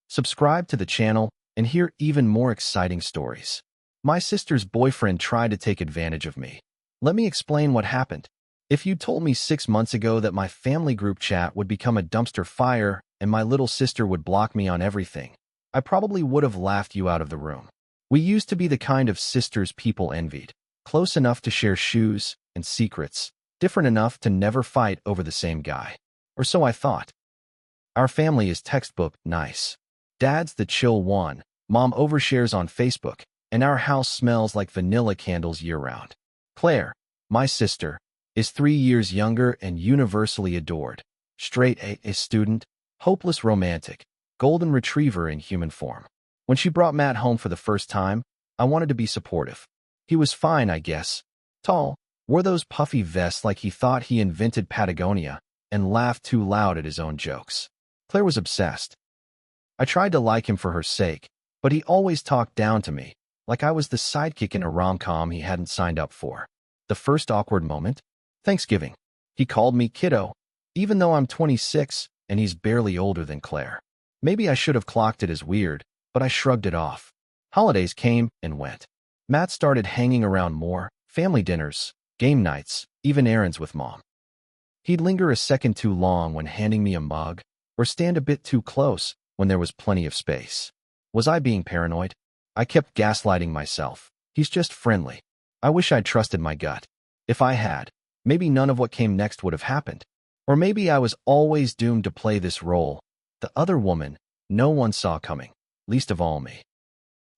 Subscribe to the channel and hear even more exciting stories. My sister's boyfriend tried to take advantage of me. Let me explain what happened. If you told me 6 months ago that my family group chat would become a dumpster fire and my little sister would block me on everything, I probably would have laughed you out of the room. We used to be the kind of sisters people envied, close enough to share shoes and secrets, different enough to never fight over the same guy. Or so I thought. Our family is textbook nice. Dad's the chill one, Mom overshares on Facebook, and our house smells like vanilla candles year-round. Claire, my sister, is 3 years younger and universally adored. Straight A student, hopeless romantic, golden retriever in human form. When she brought Matt home for the first time, I wanted to be supportive. He was fine, I guess. Tall, wore those puffy vests like he thought he invented Patagonia, and laughed too loud at his own jokes. Claire was obsessed. I tried to like him for her sake, but he always talked down to me, like I was the sidekick in a rom-com he hadn't signed up for. The first awkward moment? Thanksgiving. He called me kiddo, even though I'm 26 and he's barely older than Claire. Maybe I should have clocked it as weird, but I shrugged it off. Holidays came and went. Matt started hanging around more, family dinners, game nights, even errands with Mom. He'd linger a second too long when handing me a mug, or stand a bit too close when there was plenty of space. Was I being paranoid? I kept gaslighting myself. He's just friendly. I wish I'd trusted my gut. If I had, maybe none of what came next would have happened. Or maybe I was always doomed to play this role, the other woman no one saw coming, least of all me.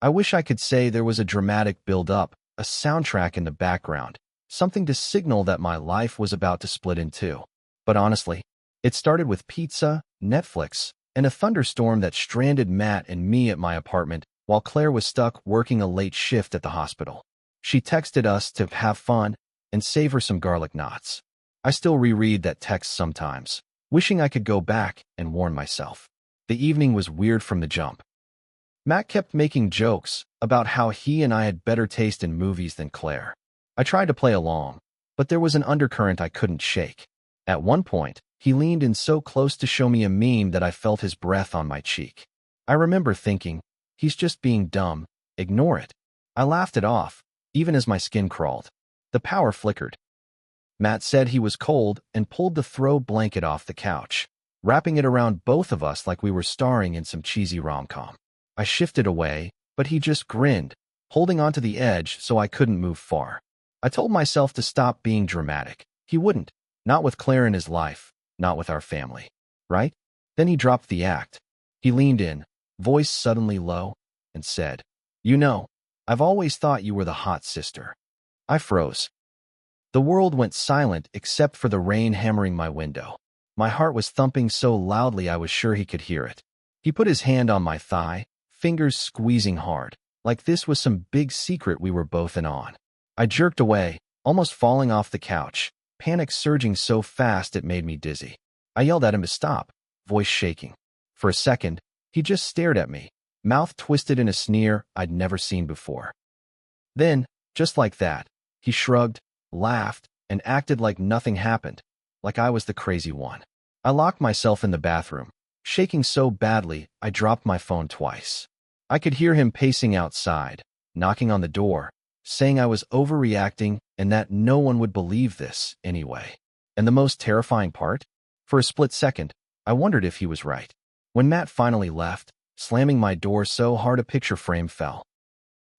I wish I could say there was a dramatic build-up, a soundtrack in the background, something to signal that my life was about to split in two. But honestly, it started with pizza, Netflix, and a thunderstorm that stranded Matt and me at my apartment while Claire was stuck working a late shift at the hospital. She texted us to have fun and save her some garlic knots. I still reread that text sometimes, wishing I could go back and warn myself. The evening was weird from the jump. Matt kept making jokes about how he and I had better taste in movies than Claire. I tried to play along, but there was an undercurrent I couldn't shake. At one point, he leaned in so close to show me a meme that I felt his breath on my cheek. I remember thinking, he's just being dumb, ignore it. I laughed it off, even as my skin crawled. The power flickered. Matt said he was cold and pulled the throw blanket off the couch, wrapping it around both of us like we were starring in some cheesy rom-com. I shifted away, but he just grinned, holding onto the edge so I couldn't move far. I told myself to stop being dramatic. He wouldn't. Not with Claire in his life, not with our family. Right? Then he dropped the act. He leaned in, voice suddenly low, and said, "You know, I've always thought you were the hot sister." I froze. The world went silent except for the rain hammering my window. My heart was thumping so loudly I was sure he could hear it. He put his hand on my thigh, fingers squeezing hard, like this was some big secret we were both in on. I jerked away, almost falling off the couch, panic surging so fast it made me dizzy. I yelled at him to stop, voice shaking. For a second, he just stared at me, mouth twisted in a sneer I'd never seen before. Then, just like that, he shrugged, laughed, and acted like nothing happened, like I was the crazy one. I locked myself in the bathroom, shaking so badly I dropped my phone twice. I could hear him pacing outside, knocking on the door, saying I was overreacting and that no one would believe this anyway. And the most terrifying part? For a split second, I wondered if he was right. When Matt finally left, slamming my door so hard a picture frame fell.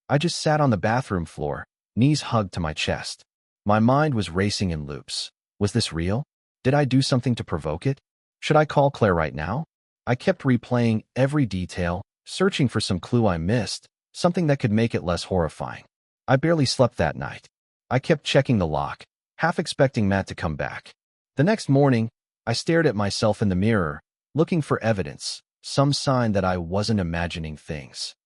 I just sat on the bathroom floor, knees hugged to my chest. My mind was racing in loops. Was this real? Did I do something to provoke it? Should I call Claire right now? I kept replaying every detail, searching for some clue I missed, something that could make it less horrifying. I barely slept that night. I kept checking the lock, half expecting Matt to come back. The next morning, I stared at myself in the mirror, looking for evidence, some sign that I wasn't imagining things.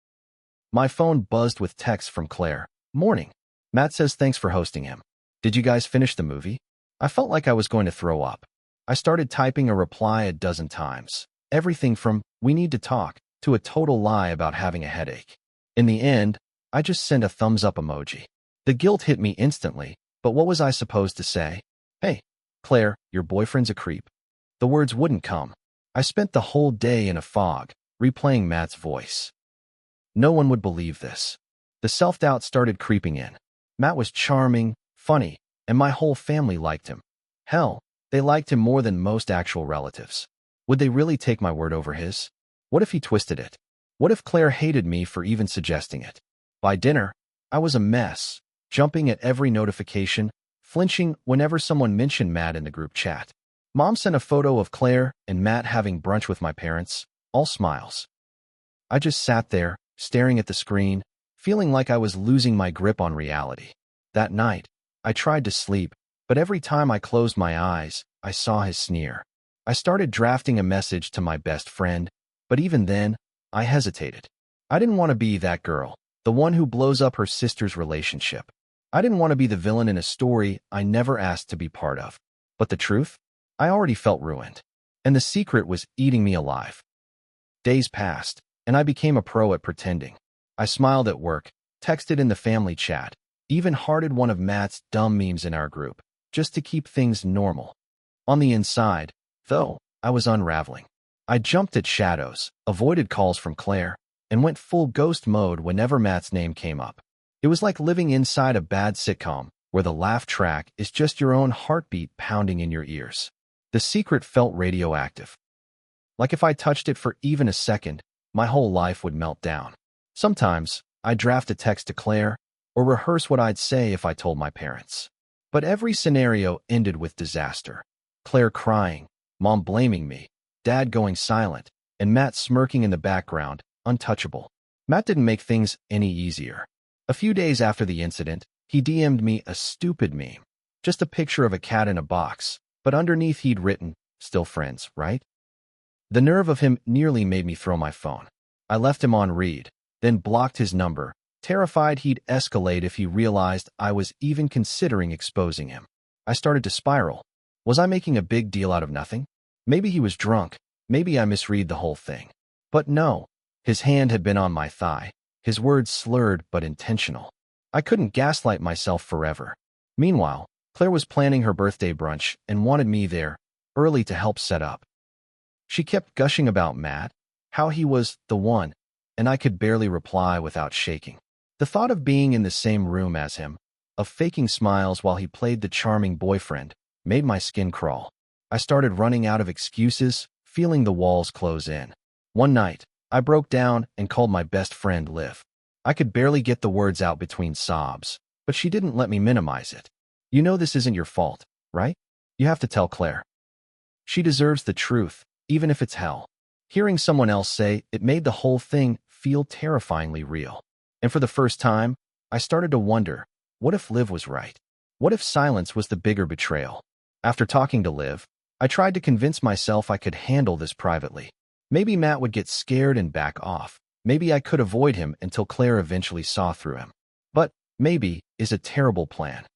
My phone buzzed with texts from Claire. "Morning. Matt says thanks for hosting him. Did you guys finish the movie?" I felt like I was going to throw up. I started typing a reply a dozen times. Everything from, "We need to talk," to a total lie about having a headache. In the end, I just sent a thumbs up emoji. The guilt hit me instantly, but what was I supposed to say? "Hey, Claire, your boyfriend's a creep." The words wouldn't come. I spent the whole day in a fog, replaying Matt's voice. No one would believe this. The self-doubt started creeping in. Matt was charming, funny, and my whole family liked him. Hell, they liked him more than most actual relatives. Would they really take my word over his? What if he twisted it? What if Claire hated me for even suggesting it? By dinner, I was a mess, jumping at every notification, flinching whenever someone mentioned Matt in the group chat. Mom sent a photo of Claire and Matt having brunch with my parents, all smiles. I just sat there, staring at the screen, feeling like I was losing my grip on reality. That night, I tried to sleep, but every time I closed my eyes, I saw his sneer. I started drafting a message to my best friend, but even then, I hesitated. I didn't want to be that girl, the one who blows up her sister's relationship. I didn't want to be the villain in a story I never asked to be part of. But the truth? I already felt ruined, and the secret was eating me alive. Days passed, and I became a pro at pretending. I smiled at work, texted in the family chat, even hearted one of Matt's dumb memes in our group, just to keep things normal. On the inside, though, I was unraveling. I jumped at shadows, avoided calls from Claire, and went full ghost mode whenever Matt's name came up. It was like living inside a bad sitcom, where the laugh track is just your own heartbeat pounding in your ears. The secret felt radioactive. Like if I touched it for even a second, my whole life would melt down. Sometimes, I'd draft a text to Claire, or rehearse what I'd say if I told my parents. But every scenario ended with disaster. Claire crying, Mom blaming me, Dad going silent, and Matt smirking in the background, untouchable. Matt didn't make things any easier. A few days after the incident, he DM'd me a stupid meme. Just a picture of a cat in a box, but underneath he'd written, "Still friends, right?" The nerve of him nearly made me throw my phone. I left him on read, then blocked his number, terrified he'd escalate if he realized I was even considering exposing him. I started to spiral. Was I making a big deal out of nothing? Maybe he was drunk. Maybe I misread the whole thing. But no, his hand had been on my thigh, his words slurred but intentional. I couldn't gaslight myself forever. Meanwhile, Claire was planning her birthday brunch and wanted me there, early to help set up. She kept gushing about Matt, how he was the one, and I could barely reply without shaking. The thought of being in the same room as him, of faking smiles while he played the charming boyfriend, made my skin crawl. I started running out of excuses, feeling the walls close in. One night, I broke down and called my best friend Liv. I could barely get the words out between sobs, but she didn't let me minimize it. "You know this isn't your fault, right? You have to tell Claire. She deserves the truth, even if it's hell." Hearing someone else say it made the whole thing feel terrifyingly real. And for the first time, I started to wonder, what if Liv was right? What if silence was the bigger betrayal? After talking to Liv, I tried to convince myself I could handle this privately. Maybe Matt would get scared and back off. Maybe I could avoid him until Claire eventually saw through him. But maybe is a terrible plan.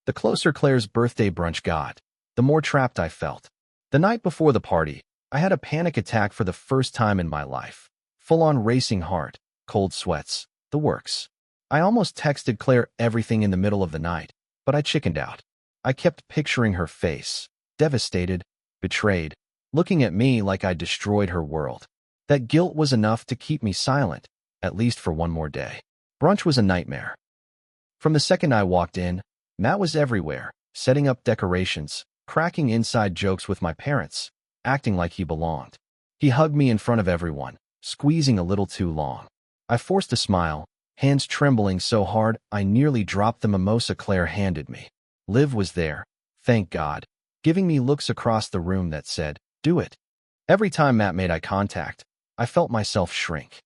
The closer Claire's birthday brunch got, the more trapped I felt. The night before the party, I had a panic attack for the first time in my life. Full-on racing heart, cold sweats, the works. I almost texted Claire everything in the middle of the night, but I chickened out. I kept picturing her face, devastated, betrayed, looking at me like I'd destroyed her world. That guilt was enough to keep me silent, at least for one more day. Brunch was a nightmare. From the second I walked in, Matt was everywhere, setting up decorations, cracking inside jokes with my parents, acting like he belonged. He hugged me in front of everyone, squeezing a little too long. I forced a smile, hands trembling so hard I nearly dropped the mimosa Claire handed me. Liv was there, thank God, giving me looks across the room that said, "Do it." Every time Matt made eye contact, I felt myself shrink.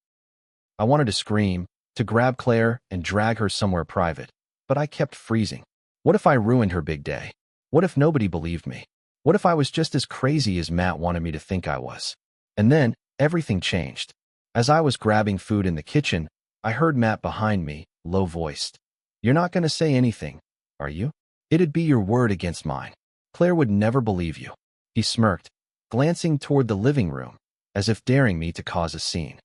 I wanted to scream, to grab Claire and drag her somewhere private, but I kept freezing. What if I ruined her big day? What if nobody believed me? What if I was just as crazy as Matt wanted me to think I was? And then, everything changed. As I was grabbing food in the kitchen, I heard Matt behind me, low-voiced. "You're not going to say anything, are you? It'd be your word against mine. Claire would never believe you." He smirked, glancing toward the living room, as if daring me to cause a scene.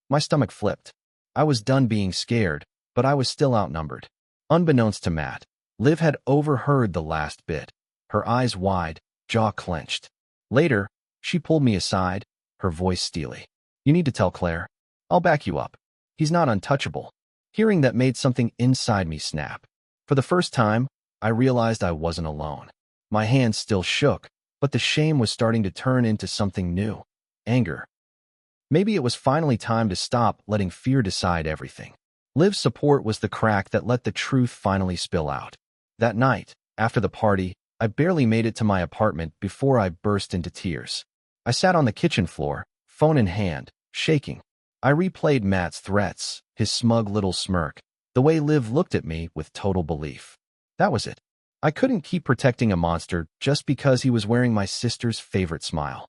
My stomach flipped. I was done being scared, but I was still outnumbered. Unbeknownst to Matt, Liv had overheard the last bit, her eyes wide, jaw clenched. Later, she pulled me aside, her voice steely. You need to tell Claire. I'll back you up. He's not untouchable. Hearing that made something inside me snap. For the first time, I realized I wasn't alone. My hands still shook, but the shame was starting to turn into something new. Anger. Maybe it was finally time to stop letting fear decide everything. Liv's support was the crack that let the truth finally spill out. That night, after the party, I barely made it to my apartment before I burst into tears. I sat on the kitchen floor, phone in hand, shaking. I replayed Matt's threats, his smug little smirk, the way Liv looked at me with total belief. That was it. I couldn't keep protecting a monster just because he was wearing my sister's favorite smile.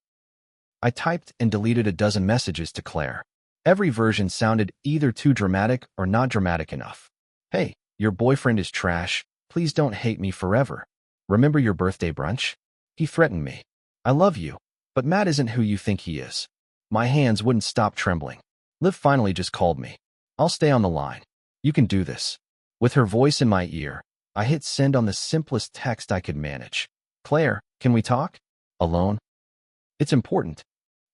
I typed and deleted a dozen messages to Claire. Every version sounded either too dramatic or not dramatic enough. Hey, your boyfriend is trash. Please don't hate me forever. Remember your birthday brunch? He threatened me. I love you, but Matt isn't who you think he is. My hands wouldn't stop trembling. Liv finally just called me. I'll stay on the line. You can do this. With her voice in my ear, I hit send on the simplest text I could manage. Claire, can we talk? Alone? It's important.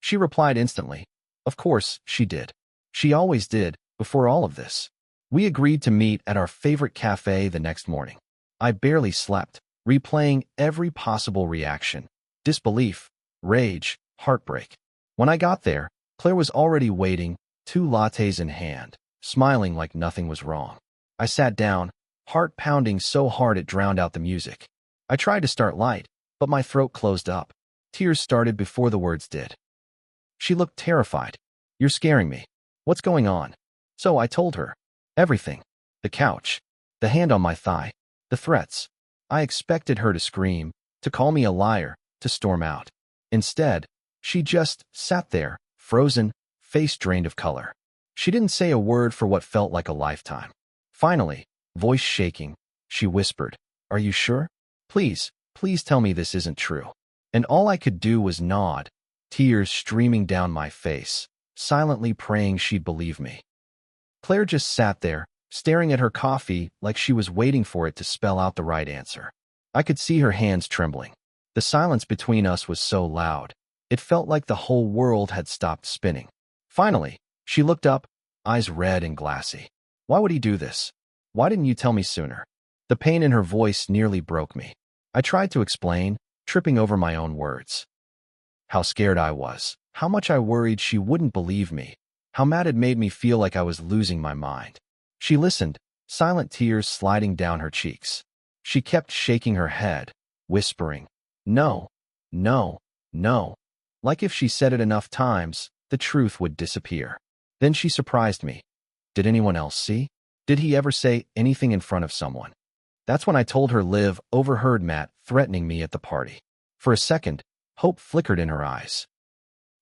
She replied instantly. Of course, she did. She always did, before all of this. We agreed to meet at our favorite cafe the next morning. I barely slept, replaying every possible reaction. Disbelief, rage, heartbreak. When I got there, Claire was already waiting, 2 lattes in hand, smiling like nothing was wrong. I sat down, heart pounding so hard it drowned out the music. I tried to start light, but my throat closed up. Tears started before the words did. She looked terrified. You're scaring me. What's going on? So I told her. Everything. The couch. The hand on my thigh. The threats. I expected her to scream, to call me a liar, to storm out. Instead, she just sat there, frozen, face drained of color. She didn't say a word for what felt like a lifetime. Finally, voice shaking, she whispered, Are you sure? Please, please tell me this isn't true. And all I could do was nod, tears streaming down my face, silently praying she'd believe me. Claire just sat there, staring at her coffee like she was waiting for it to spell out the right answer. I could see her hands trembling. The silence between us was so loud, it felt like the whole world had stopped spinning. Finally, she looked up, eyes red and glassy. Why would he do this? Why didn't you tell me sooner? The pain in her voice nearly broke me. I tried to explain, tripping over my own words. How scared I was, how much I worried she wouldn't believe me, how Matt had made me feel like I was losing my mind. She listened, silent tears sliding down her cheeks. She kept shaking her head, whispering, No, no, no. Like if she said it enough times, the truth would disappear. Then she surprised me. Did anyone else see? Did he ever say anything in front of someone? That's when I told her Liv overheard Matt threatening me at the party. For a second, hope flickered in her eyes.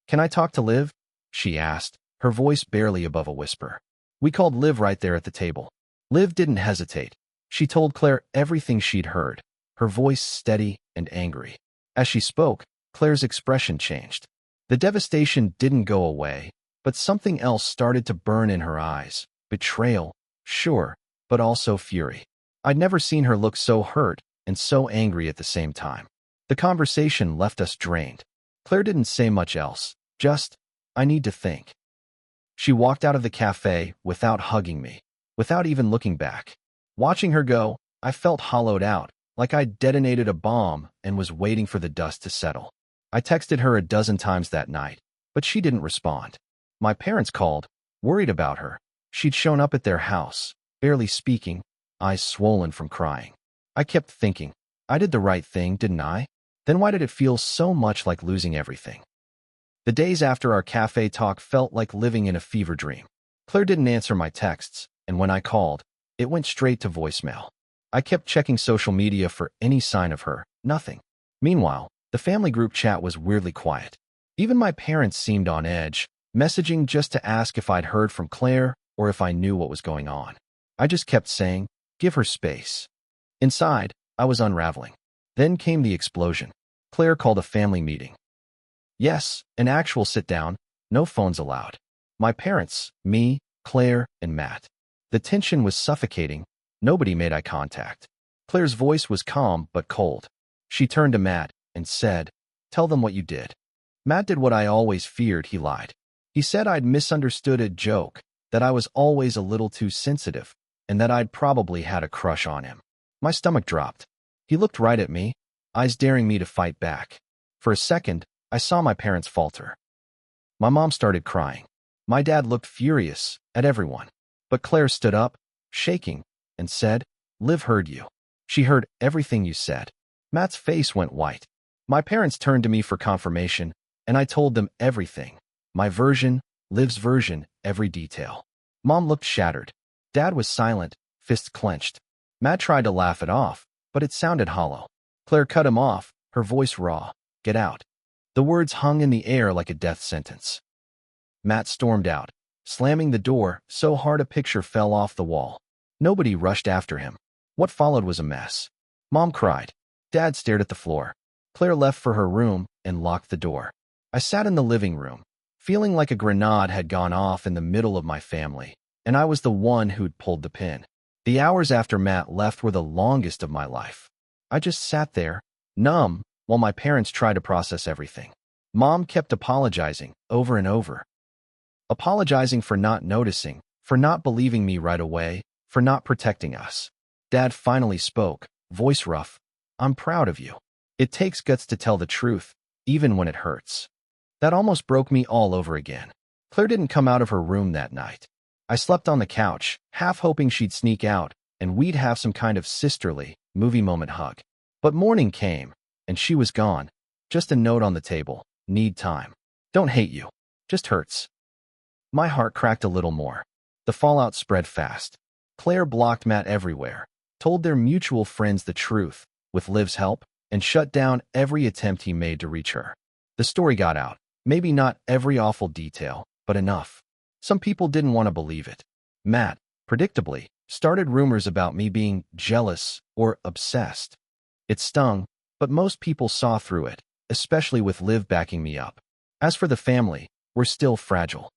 Can I talk to Liv? She asked, her voice barely above a whisper. We called Liv right there at the table. Liv didn't hesitate. She told Claire everything she'd heard, her voice steady and angry. As she spoke, Claire's expression changed. The devastation didn't go away, but something else started to burn in her eyes. Betrayal, sure, but also fury. I'd never seen her look so hurt and so angry at the same time. The conversation left us drained. Claire didn't say much else, just, I need to think. She walked out of the cafe without hugging me, without even looking back. Watching her go, I felt hollowed out, like I'd detonated a bomb and was waiting for the dust to settle. I texted her a dozen times that night, but she didn't respond. My parents called, worried about her. She'd shown up at their house, barely speaking, eyes swollen from crying. I kept thinking, I did the right thing, didn't I? Then why did it feel so much like losing everything? The days after our cafe talk felt like living in a fever dream. Claire didn't answer my texts, and when I called, it went straight to voicemail. I kept checking social media for any sign of her, nothing. Meanwhile, the family group chat was weirdly quiet. Even my parents seemed on edge, messaging just to ask if I'd heard from Claire or if I knew what was going on. I just kept saying, give her space. Inside, I was unraveling. Then came the explosion. Claire called a family meeting. Yes, an actual sit-down, no phones allowed. My parents, me, Claire, and Matt. The tension was suffocating. Nobody made eye contact. Claire's voice was calm but cold. She turned to Matt and said, Tell them what you did. Matt did what I always feared. He lied. He said I'd misunderstood a joke, that I was always a little too sensitive, and that I'd probably had a crush on him. My stomach dropped. He looked right at me, eyes daring me to fight back. For a second, I saw my parents falter. My mom started crying. My dad looked furious at everyone. But Claire stood up, shaking, and said, "Liv heard you. She heard everything you said." Matt's face went white. My parents turned to me for confirmation, and I told them everything. My version, Liv's version, every detail. Mom looked shattered. Dad was silent, fists clenched. Matt tried to laugh it off, but it sounded hollow. Claire cut him off, her voice raw. "Get out." The words hung in the air like a death sentence. Matt stormed out, slamming the door so hard a picture fell off the wall. Nobody rushed after him. What followed was a mess. Mom cried. Dad stared at the floor. Claire left for her room and locked the door. I sat in the living room, feeling like a grenade had gone off in the middle of my family, and I was the one who'd pulled the pin. The hours after Matt left were the longest of my life. I just sat there, numb, while my parents tried to process everything. Mom kept apologizing over and over. Apologizing for not noticing, for not believing me right away, for not protecting us. Dad finally spoke, voice rough. "I'm proud of you. It takes guts to tell the truth, even when it hurts." That almost broke me all over again. Claire didn't come out of her room that night. I slept on the couch, half hoping she'd sneak out, and we'd have some kind of sisterly, movie moment hug. But morning came, and she was gone. Just a note on the table. "Need time. Don't hate you. Just hurts." My heart cracked a little more. The fallout spread fast. Claire blocked Matt everywhere, told their mutual friends the truth, with Liv's help, and shut down every attempt he made to reach her. The story got out. Maybe not every awful detail, but enough. Some people didn't want to believe it. Matt, predictably, started rumors about me being jealous or obsessed. It stung, but most people saw through it, especially with Liv backing me up. As for the family, we're still fragile.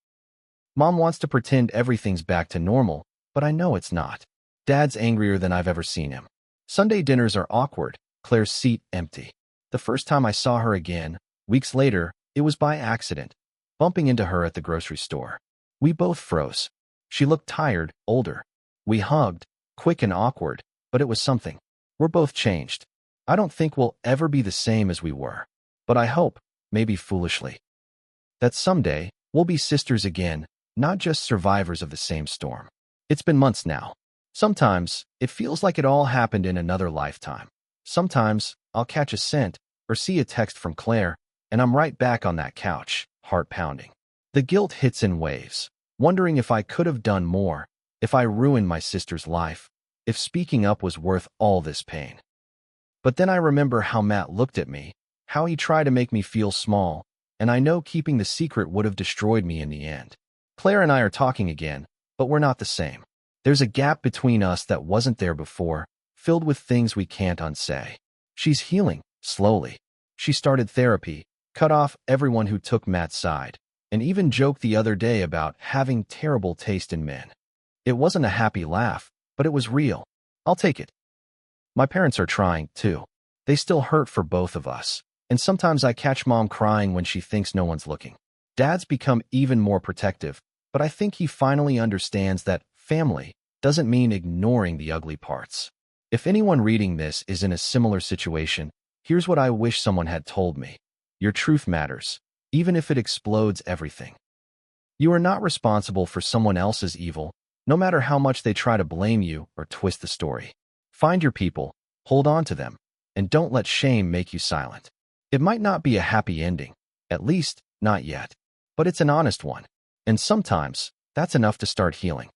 Mom wants to pretend everything's back to normal, but I know it's not. Dad's angrier than I've ever seen him. Sunday dinners are awkward, Claire's seat empty. The first time I saw her again, weeks later, it was by accident, bumping into her at the grocery store. We both froze. She looked tired, older. We hugged, quick and awkward, but it was something. We're both changed. I don't think we'll ever be the same as we were, but I hope, maybe foolishly, that someday we'll be sisters again, not just survivors of the same storm. It's been months now. Sometimes, it feels like it all happened in another lifetime. Sometimes, I'll catch a scent or see a text from Claire, and I'm right back on that couch, heart pounding. The guilt hits in waves, wondering if I could have done more, if I ruined my sister's life, if speaking up was worth all this pain. But then I remember how Matt looked at me, how he tried to make me feel small, and I know keeping the secret would have destroyed me in the end. Claire and I are talking again, but we're not the same. There's a gap between us that wasn't there before, filled with things we can't unsay. She's healing, slowly. She started therapy, cut off everyone who took Matt's side, and even joked the other day about having terrible taste in men. It wasn't a happy laugh, but it was real. I'll take it. My parents are trying, too. They still hurt for both of us, and sometimes I catch Mom crying when she thinks no one's looking. Dad's become even more protective, but I think he finally understands that family doesn't mean ignoring the ugly parts. If anyone reading this is in a similar situation, here's what I wish someone had told me. Your truth matters, even if it explodes everything. You are not responsible for someone else's evil, no matter how much they try to blame you or twist the story. Find your people, hold on to them, and don't let shame make you silent. It might not be a happy ending, at least not yet, but it's an honest one. And sometimes, that's enough to start healing.